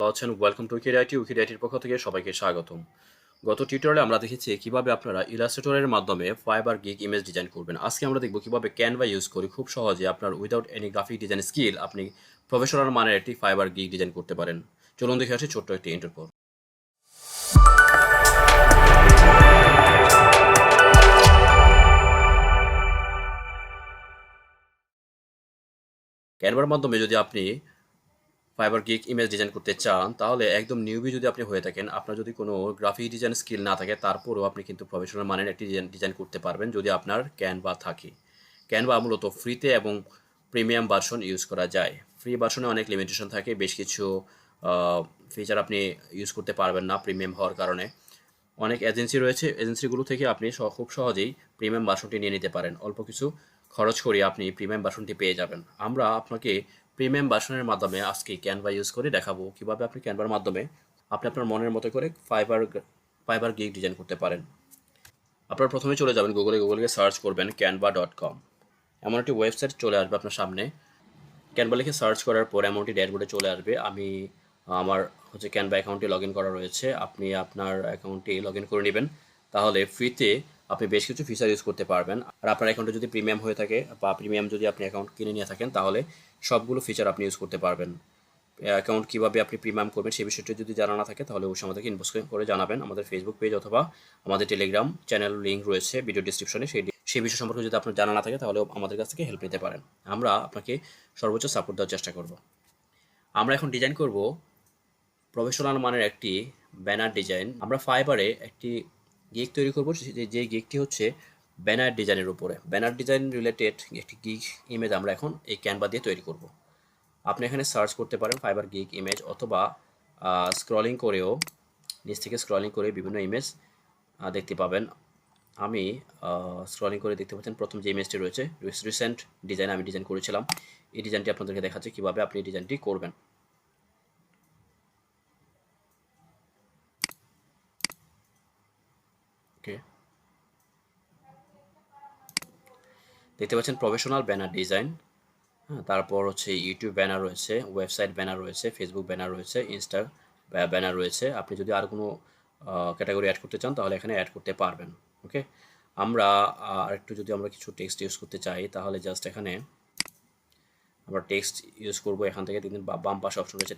আছেন welcome to উইকিডিআইটির পক্ষ থেকে সবাইকে স্বাগতম। গত টিউটোরিয়ালে আমরা দেখেছি কিভাবে আপনারা ইলাস্ট্রেটরের মাধ্যমে ফাইবার গিগ ইমেজ ডিজাইন করবেন। আজকে আমরা দেখব কিভাবে ক্যানভা ইউজ করে খুব সহজে আপনার without any graphic design skill আপনি প্রফেশনাল মানের একটি ফাইবার গিগ ডিজাইন করতে পারেন। চলুন দেখে আসি ছোট্ট একটি ইন্টার পর। ক্যানভার মাধ্যমে যদি আপনি ফাইবার গিগ ইমেজ ডিজাইন করতে চান তাহলে একদম নিউবি যদি আপনি হয়ে থাকেন, আপনার যদি কোনো গ্রাফিক ডিজাইন স্কিল না থাকে, তারপরেও আপনি কিন্তু প্রফেশনাল মানের একটি ডিজাইন করতে পারবেন যদি আপনার ক্যানভা থাকে। ক্যানভা মূলত ফ্রিতে এবং প্রিমিয়াম ভার্সন ইউজ করা যায়। ফ্রি ভার্সনে অনেক লিমিটেশন থাকে, বেশ কিছু ফিচার আপনি ইউজ করতে পারবেন না প্রিমিয়াম হওয়ার কারণে। অনেক এজেন্সি রয়েছে, এজেন্সিগুলো থেকে আপনি খুব সহজেই প্রিমিয়াম ভার্সনটি নিয়ে নিতে পারেন। অল্প কিছু খরচ করে আপনি প্রিমিয়াম ভার্সনটি পেয়ে যাবেন। আমরা আপনাকে প্রিমিয়াম ভার্সনের মাধ্যমে আজকে ক্যানভা ইউজ করে দেখাবো কিভাবে আপনি ক্যানভার মাধ্যমে আপনি আপনার মনের মতো করে ফাইবার গিগ ডিজাইন করতে পারেন। আপনারা প্রথমে চলে যাবেন গুগলে সার্চ করবেন canva.com। এমন একটি ওয়েবসাইট চলে আসবে আপনার সামনে। ক্যানভা লিখে সার্চ করার পর এমনটি ড্যাশবোর্ডে চলে আসবে। আমার ক্যানভা অ্যাকাউন্টটি লগ ইন করা রয়েছে, আপনি আপনার অ্যাকাউন্টটি লগ ইন করে নেবেন। তাহলে ফ্রিতে আপনি বেশ কিছু ফিচার ইউজ করতে পারবেন। আর আপনার অ্যাকাউন্টে যদি প্রিমিয়াম হয়ে থাকে বা প্রিমিয়াম যদি আপনি অ্যাকাউন্ট কিনে নিয়ে থাকেন তাহলে সবগুলো ফিচার আপনি ইউজ করতে পারবেন। অ্যাকাউন্ট কীভাবে আপনি প্রিমিয়াম করবেন সেই বিষয়টি যদি জানা না থাকে তাহলে অবশ্যই আমাদেরকে ইনবক্স করে জানাবেন। আমাদের ফেসবুক পেজ অথবা আমাদের টেলিগ্রাম চ্যানেল লিঙ্ক রয়েছে ভিডিও ডিসক্রিপশনে, সেই বিষয় সম্পর্কে যদি আপনার জানা না থাকে তাহলে আমাদের কাছ থেকে হেল্প নিতে পারেন। আমরা আপনাকে সর্বোচ্চ সাপোর্ট দেওয়ার চেষ্টা করব। আমরা এখন ডিজাইন করব প্রফেশনাল মানের একটি ব্যানার ডিজাইন। আমরা ফাইবারে একটি গিগ তৈরি করব, যে গিগটি হচ্ছে ব্যানার ডিজাইনের উপরে। ব্যানার ডিজাইন রিলেটেড একটি গিগ ইমেজ আমরা এখন এই ক্যানভা দিয়ে তৈরি করব। আপনি এখানে সার্চ করতে পারেন ফাইবার গিগ ইমেজ, অথবা স্ক্রলিং করেও নিচ থেকে স্ক্রলিং করে বিভিন্ন ইমেজ দেখতে পাবেন। আমি স্ক্রলিং করে দেখতে পাচ্ছেন প্রথম যে ইমেজটি রয়েছে রিসেন্ট ডিজাইন আমি ডিজাইন করেছিলাম। এই ডিজাইনটি আপনাদেরকে দেখাচ্ছে কীভাবে আপনি এই ডিজাইনটি করবেন। ওকে, দেখতে পাচ্ছেন প্রফেশনাল ব্যানার ডিজাইন। হ্যাঁ, তারপর ইউটিউব ব্যানার রয়েছে, ওয়েবসাইট ব্যানার রয়েছে, ফেসবুক ব্যানার রয়েছে, ইনস্টা ব্যানার রয়েছে। আপনি যদি আর কোনো ক্যাটাগরি অ্যাড করতে চান তাহলে এখানে অ্যাড করতে পারবেন। ওকে, আমরা আরেকটু যদি আমরা কিছু টেক্সট ইউজ করতে চাই তাহলে জাস্ট এখানে আমরা টেক্সট ইউজ করব। এখান থেকে দেখবেন বাম পাশে অপশন রয়েছে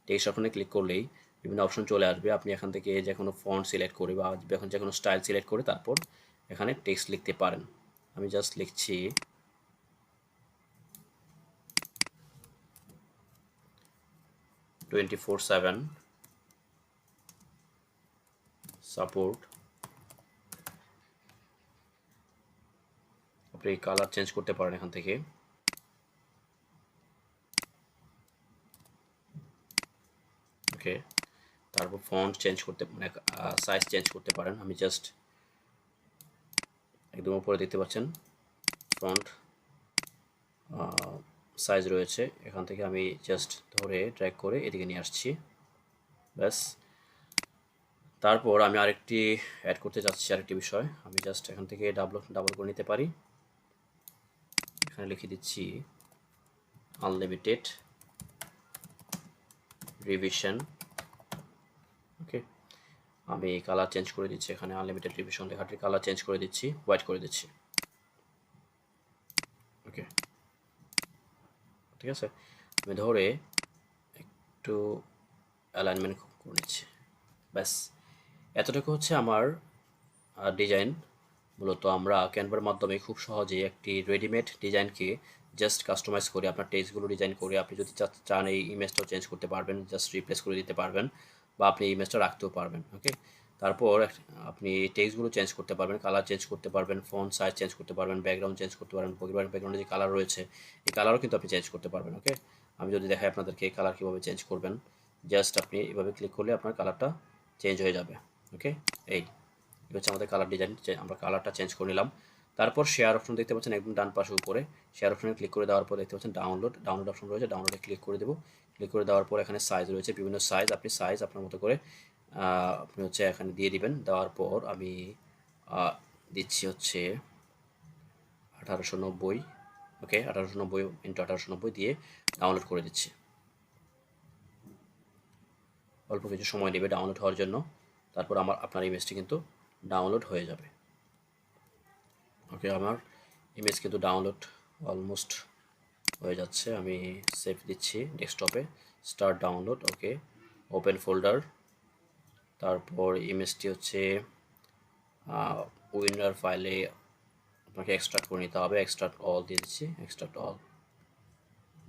টেক্সট অপশনে ক্লিক করলেই বিভিন্ন অপশন চলে আসবে। আপনি এখান থেকে যে কোনো ফন্ট সিলেক্ট করে বা যে কোনো স্টাইল সিলেক্ট করে তারপর এখানে টেক্সট লিখতে পারেন। আমি জাস্ট লিখছি 24/7 সাপোর্ট। আপনি কালার চেঞ্জ করতে পারেন এখান থেকে। ওকে, তারপর ফন্ট চেঞ্জ করতে মানে সাইজ চেঞ্জ করতে পারেন। আমি জাস্ট একদম উপরে দেখতে পাচ্ছেন ফন্ট সাইজ রয়েছে, এখান থেকে আমি জাস্ট ধরে ড্র্যাগ করে এদিকে নিয়ে আসছি, ব্যাস। তারপর আমি আরেকটি অ্যাড করতে যাচ্ছি, আরেকটি বিষয়। আমি জাস্ট এখান থেকে ডাবল করে নিতে পারি। এখানে লিখে দিচ্ছি আনলিমিটেড রিভিশন। ওকে, আমি কালার চেঞ্জ করে দিচ্ছি, এখানে আনলিমিটেড রিভিশন লেখাটির কালার চেঞ্জ করে দিচ্ছি, হোয়াইট করে দিচ্ছি। ওকে, ঠিক আছে, আমি ধরে একটু অ্যালাইনমেন্ট করে নিচ্ছি, ব্যাস। এতটুকু হচ্ছে আমার ডিজাইন। মূলত আমরা ক্যানভার মাধ্যমে খুব সহজেই একটি রেডিমেড ডিজাইনকে জাস্ট কাস্টমাইজ করে আপনার টেক্সটগুলো ডিজাইন করে আপনি যদি চান এই ইমেজটাও চেঞ্জ করতে পারবেন, জাস্ট রিপ্লেস করে দিতে পারবেন, বা আপনি ইমেজটা রাখতেও পারবেন। ওকে, তারপর আপনি টেক্সটগুলো চেঞ্জ করতে পারবেন, কালার চেঞ্জ করতে পারবেন, ফন্ট সাইজ চেঞ্জ করতে পারবেন, ব্যাকগ্রাউন্ড চেঞ্জ করতে পারবেন। ব্যাকগ্রাউন্ডে যে কালার রয়েছে এই কালারও কিন্তু আপনি চেঞ্জ করতে পারবেন। ওকে, আমি যদি দেখাই আপনাদেরকে কালার কীভাবে চেঞ্জ করবেন, জাস্ট আপনি এভাবে ক্লিক করলে আপনার কালারটা চেঞ্জ হয়ে যাবে। ওকে, এই হচ্ছে আমাদের কালার ডিজাইন, আমরা কালারটা চেঞ্জ করে নিলাম। তারপর শেয়ার অপশন দেখতে পাচ্ছেন একদম ডান পাশে উপরে, শেয়ার অপশনে ক্লিক করে দেওয়ার পর দেখতে পাচ্ছেন ডাউনলোড অপশন রয়েছে, ডাউনলোডে ক্লিক করে দেবো। ক্লিক করে দেওয়ার পর এখানে সাইজ রয়েছে, বিভিন্ন সাইজ, আপনি সাইজ আপনার মতো করে আপনি এখানে দিয়ে দিবেন। দেওয়ার পর আমি দিচ্ছি 1890। ওকে, 1890 × 1890 দিয়ে ডাউনলোড করে দিচ্ছি। অল্প কিছু সময় নেবে ডাউনলোড হওয়ার জন্য। তারপর আপনার ইমেজটি কিন্তু ডাউনলোড হয়ে যাবে। ওকে, আমার ইমেজ কিন্তু ডাউনলোড অলমোস্ট হয়ে যাচ্ছে। আমি সেভ দিচ্ছি ডেস্কটপে, স্টার্ট ডাউনলোড। ওকে, ওপেন ফোল্ডার। তারপর ইমেজটি হচ্ছে উইন্ডার ফাইলে আপনাকে এক্সট্রাক্ট করে নিতে হবে। এক্সট্রাক্ট অল দিয়ে দিচ্ছি, এক্সট্রাক্ট অল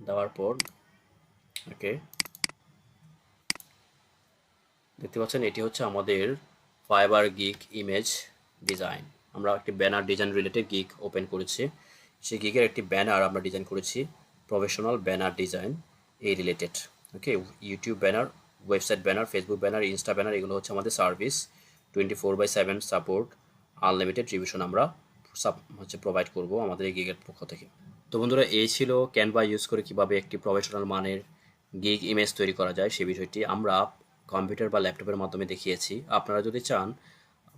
দেওয়ার পর ওকে, দেখতে পাচ্ছেন এটি হচ্ছে আমাদের ফাইবার গিগ ইমেজ ডিজাইন। আমরা একটি banner design related gig open করেছি। সেই গিগের একটি ব্যানার আমরা ডিজাইন করেছি, প্রফেশনাল ব্যানার ডিজাইন এই related. Okay, YouTube banner, website banner, Facebook banner, Insta banner, এগুলো হচ্ছে আমাদের সার্ভিস। 24/7 সাপোর্ট, আনলিমিটেড রিভিশন আমরা প্রোভাইড করব আমাদের এই গিগের পক্ষ থেকে। তো বন্ধুরা, এই ছিল ক্যানভা ইউজ করে কিভাবে একটি প্রফেশনাল মানের গিগ ইমেজ তৈরি করা যায় সেই বিষয়টি আমরা কম্পিউটার বা ল্যাপটপের মাধ্যমে দেখিয়েছি। আপনারা যদি চান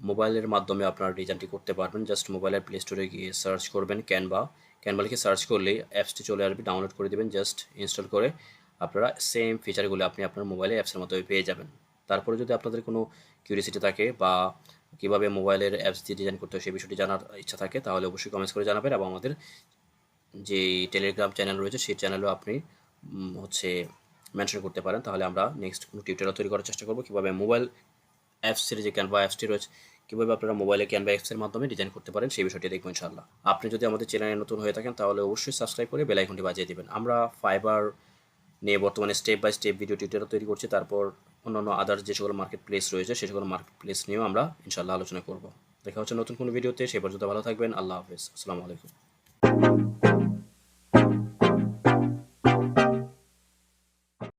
মোবাইলের মাধ্যমে আপনারা ডিজাইনটি করতে পারবেন। জাস্ট মোবাইলের প্লে স্টোরে গিয়ে সার্চ করবেন ক্যানভা, ক্যানভা লিখে সার্চ করলেই অ্যাপসটি চলে আসবে, ডাউনলোড করে দেবেন। জাস্ট ইনস্টল করে আপনারা সেম ফিচারগুলো আপনি আপনার মোবাইলে অ্যাপসের মাধ্যমে পেয়ে যাবেন। তারপরে যদি আপনাদের কোনো কিউরিয়াসিটি থাকে বা কীভাবে মোবাইলের অ্যাপস দিয়ে ডিজাইন করতে হয় সেই বিষয়টি জানার ইচ্ছা থাকে, তাহলে অবশ্যই কমেন্টস করে জানাবেন। এবং আমাদের যে টেলিগ্রাম চ্যানেল রয়েছে সেই চ্যানেলেও আপনি মেনশন করতে পারেন। তাহলে আমরা নেক্সট কোনো টিউটোরিয়াল তৈরি করার চেষ্টা করবো কীভাবে মোবাইল অ্যাপসের যে ক্যানভা অ্যাপসটি রয়েছে কীভাবে আপনারা মোবাইলে ক্যানভা অ্যাপসের মাধ্যমে ডিজাইন করতে পারেন সেই বিষয়টি দেখবো ইনশাআল্লাহ। আপনি যদি আমাদের চ্যানেলে নতুন হয়ে থাকেন তাহলে অবশ্যই সাবস্ক্রাইব করে বেল আইকনটি বাজিয়ে দেবেন। আমরা ফাইবার নিয়ে বর্তমানে step by step video tutorial তৈরি করছি। তারপর অন্যান্য আদার্স যে সকল মার্কেট প্লেস রয়েছে সে সকল মার্কেট প্লেস নিয়েও আমরা ইনশাআল্লাহ আলোচনা করব। দেখা হচ্ছে নতুন কোনো ভিডিওতে। সে পর্যন্ত ভালো থাকবেন। আল্লাহ হাফেজ, আসসালামু আলাইকুম।